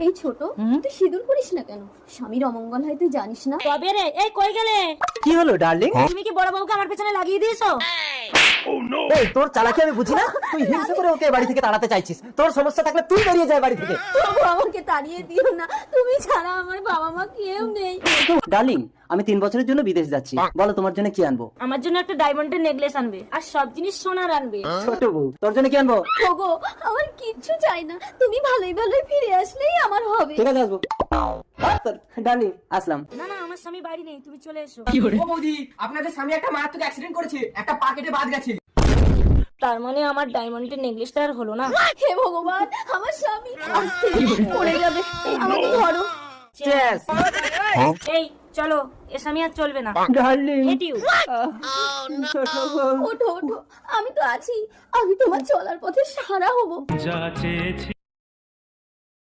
এই ছোট, তুই সিঁদুর করিস না কেন? স্বামীর অমঙ্গল হয় তুই জানিস না? তবে রে, এই কই গেলে? কি হলো ডার্লিং? তুমি কি বড় বউকে আমার পেছনে লাগিয়ে দিয়েছো? এই তোর চালাকি আমি বুঝি না। তুই হিংসা করে ওকে বাড়ি থেকে তাড়াতে চাইছিস। তোর সমস্যা থাকলে তুই বেরিয়ে যায় বাড়ি থেকে। তবু আমাকে তাড়িয়ে দিও না, তুমি ছাড়া আমার বাবা মা কেউ নেই। ডার্লিং, আমি 3 বছরের জন্য বিদেশ যাচ্ছি। বলো তোমার জন্য কি আনবো? আমার জন্য একটা ডায়মন্ডের নেকলেস আনবে আর সব জিনিস সোনার আনবে। ছোট বউ, তোর জন্য কি আনবো? ওগো, আমার কিচ্ছু চাই না, তুমি ভালোই ভালোই ফিরে আসলেই আমার হবে। ঠিক আছে, আসবো। ডার্লিং, আসলাম। না না, আমার স্বামী বাড়ি নেই, তুমি চলে এসো। ও বৌদি, আপনাদের স্বামী একটা মারাত্মক অ্যাক্সিডেন্ট করেছে, একটা পা কেটে বাদ গেছে। তার মানে আমার ডায়মন্ডের নেকলেসটা আর হলো না। হে ভগবান, আমার স্বামী আস্তে পড়ে যাবে, আমাকে ধরো। চেস। এই চলো, এ স্বামী আর চলবে না। Darling, hate you. ছোট বউ। ওঠো ওঠো, আমি তো আছি, আমি তোমার চলার পথে সারা হবো। যা চেয়েছি